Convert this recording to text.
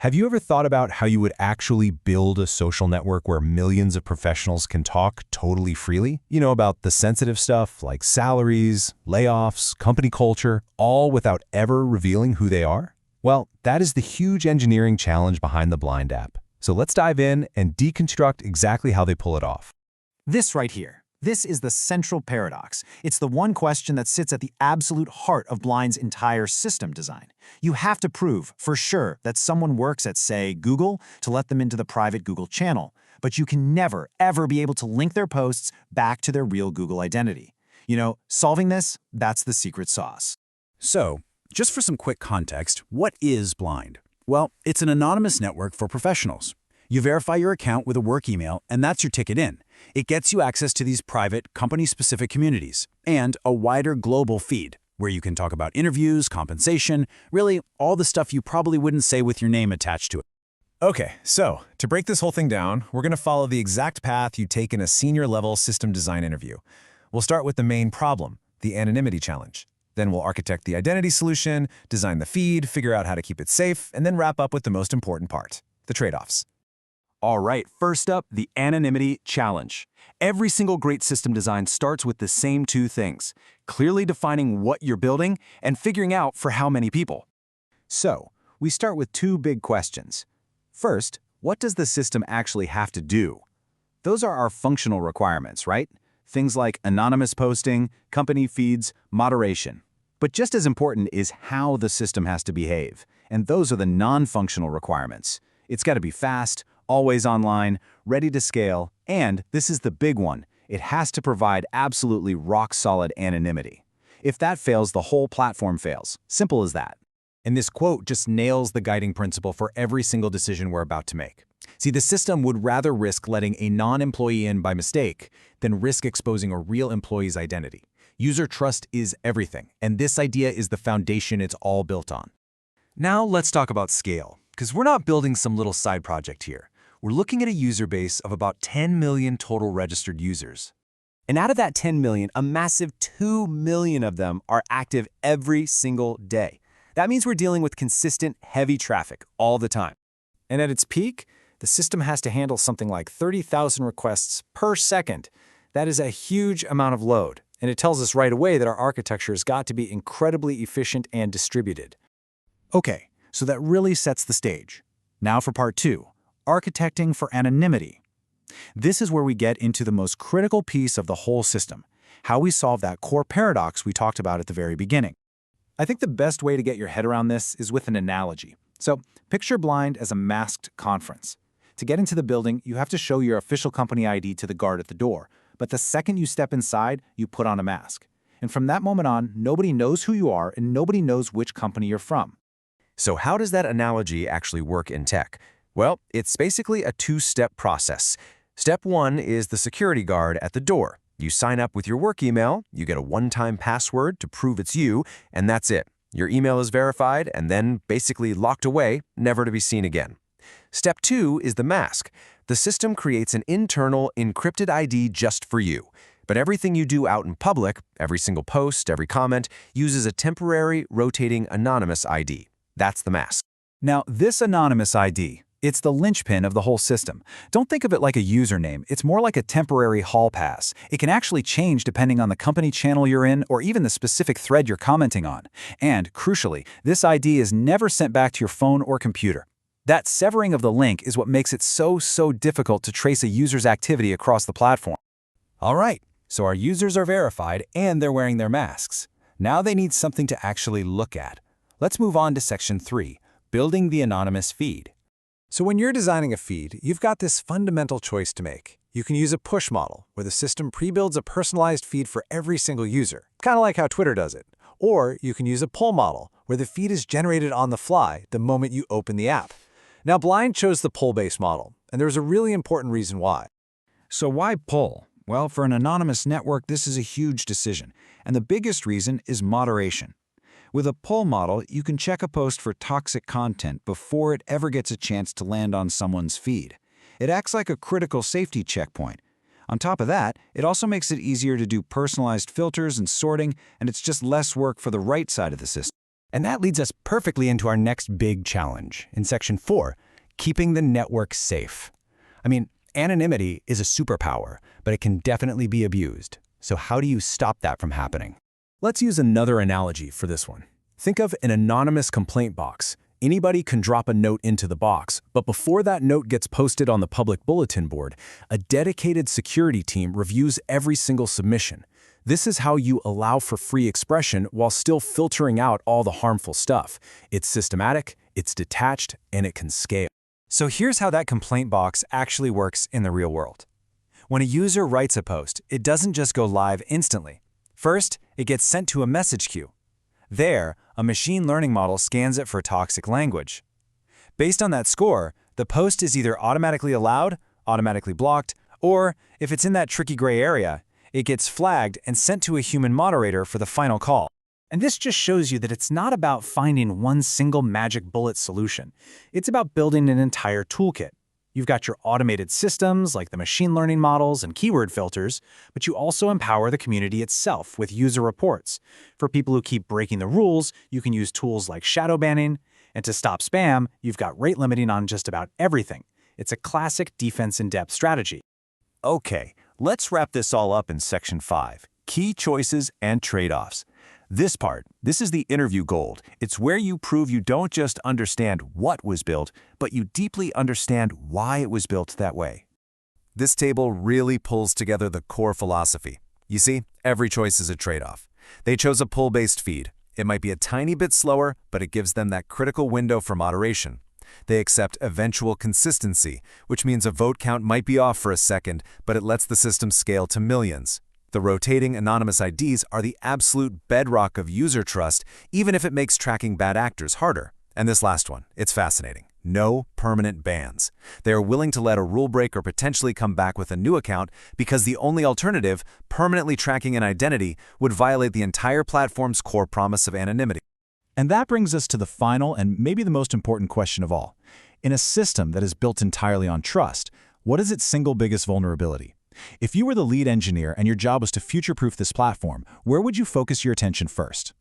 Have you ever thought about how you would actually build a social network where millions of professionals can talk totally freely? You know, about the sensitive stuff like salaries, layoffs, company culture, all without ever revealing who they are? Well, that is the huge engineering challenge behind the Blind app. So let's dive in and deconstruct exactly how they pull it off. This right here. This is the central paradox. It's the one question that sits at the absolute heart of Blind's entire system design. You have to prove, for sure, that someone works at, say, Google to let them into the private Google channel, but you can never, ever be able to link their posts back to their real Google identity. You know, solving this, that's the secret sauce. So, just for some quick context, what is Blind? Well, it's an anonymous network for professionals. You verify your account with a work email, and that's your ticket in. It gets you access to these private, company-specific communities and a wider global feed where you can talk about interviews, compensation, really all the stuff you probably wouldn't say with your name attached to it. Okay, so to break this whole thing down, we're going to follow the exact path you take in a senior-level system design interview. We'll start with the main problem, the anonymity challenge. Then we'll architect the identity solution, design the feed, figure out how to keep it safe, and then wrap up with the most important part, the trade-offs. All right, first up, the anonymity challenge. Every single great system design starts with the same two things: clearly defining what you're building and figuring out for how many people. So, we start with two big questions. First, what does the system actually have to do? Those are our functional requirements, right? Things like anonymous posting, company feeds, moderation. But just as important is how the system has to behave, and those are the non-functional requirements. It's got to be fast, always online, ready to scale, and, this is the big one, it has to provide absolutely rock-solid anonymity. If that fails, the whole platform fails. Simple as that. And this quote just nails the guiding principle for every single decision we're about to make. See, the system would rather risk letting a non-employee in by mistake than risk exposing a real employee's identity. User trust is everything, and this idea is the foundation it's all built on. Now let's talk about scale, because we're not building some little side project here. We're looking at a user base of about 10 million total registered users. And out of that 10 million, a massive 2 million of them are active every single day. That means we're dealing with consistent, heavy traffic all the time. And at its peak, the system has to handle something like 30,000 requests per second. That is a huge amount of load, and it tells us right away that our architecture has got to be incredibly efficient and distributed. Okay, so that really sets the stage. Now for part two. Architecting for anonymity. This is where we get into the most critical piece of the whole system, how we solve that core paradox we talked about at the very beginning. I think the best way to get your head around this is with an analogy. So, picture Blind as a masked conference. To get into the building, you have to show your official company ID to the guard at the door, but the second you step inside, you put on a mask. And from that moment on, nobody knows who you are and nobody knows which company you're from. So how does that analogy actually work in tech? Well, it's basically a two-step process. Step one is the security guard at the door. You sign up with your work email, you get a one-time password to prove it's you, and that's it. Your email is verified and then basically locked away, never to be seen again. Step two is the mask. The system creates an internal, encrypted ID just for you. But everything you do out in public, every single post, every comment, uses a temporary, rotating, anonymous ID. That's the mask. Now, this anonymous ID, it's the linchpin of the whole system. Don't think of it like a username. It's more like a temporary hall pass. It can actually change depending on the company channel you're in or even the specific thread you're commenting on. And, crucially, this ID is never sent back to your phone or computer. That severing of the link is what makes it so difficult to trace a user's activity across the platform. All right, so our users are verified and they're wearing their masks. Now they need something to actually look at. Let's move on to section 3, building the anonymous feed. So when you're designing a feed, you've got this fundamental choice to make. You can use a push model, where the system pre-builds a personalized feed for every single user, kind of like how Twitter does it. Or you can use a pull model, where the feed is generated on the fly the moment you open the app. Now, Blind chose the pull-based model, and there's a really important reason why. So why pull? Well, for an anonymous network, this is a huge decision, and the biggest reason is moderation. With a pull model, you can check a post for toxic content before it ever gets a chance to land on someone's feed. It acts like a critical safety checkpoint. On top of that, it also makes it easier to do personalized filters and sorting, and it's just less work for the right side of the system. And that leads us perfectly into our next big challenge, in Section 4, keeping the network safe. I mean, anonymity is a superpower, but it can definitely be abused. So how do you stop that from happening? Let's use another analogy for this one. Think of an anonymous complaint box. Anybody can drop a note into the box, but before that note gets posted on the public bulletin board, a dedicated security team reviews every single submission. This is how you allow for free expression while still filtering out all the harmful stuff. It's systematic, it's detached, and it can scale. So here's how that complaint box actually works in the real world. When a user writes a post, it doesn't just go live instantly. First, it gets sent to a message queue. There, a machine learning model scans it for toxic language. Based on that score, the post is either automatically allowed, automatically blocked, or, if it's in that tricky gray area, it gets flagged and sent to a human moderator for the final call. And this just shows you that it's not about finding one single magic bullet solution. It's about building an entire toolkit. You've got your automated systems like the machine learning models and keyword filters, but you also empower the community itself with user reports. For people who keep breaking the rules, you can use tools like shadow banning, and to stop spam, you've got rate limiting on just about everything. It's a classic defense-in-depth strategy. Okay, let's wrap this all up in Section 5, Key Choices and Trade-offs. This is the interview gold. It's where you prove you don't just understand what was built, but you deeply understand why it was built that way. This table really pulls together the core philosophy. You see, every choice is a trade-off. They chose a pull-based feed. It might be a tiny bit slower, but it gives them that critical window for moderation. They accept eventual consistency, which means a vote count might be off for a second, but it lets the system scale to millions. The rotating anonymous IDs are the absolute bedrock of user trust, even if it makes tracking bad actors harder. And this last one, it's fascinating. No permanent bans. They are willing to let a rule break or potentially come back with a new account because the only alternative, permanently tracking an identity, would violate the entire platform's core promise of anonymity. And that brings us to the final and maybe the most important question of all. In a system that is built entirely on trust, what is its single biggest vulnerability? If you were the lead engineer and your job was to future-proof this platform, where would you focus your attention first?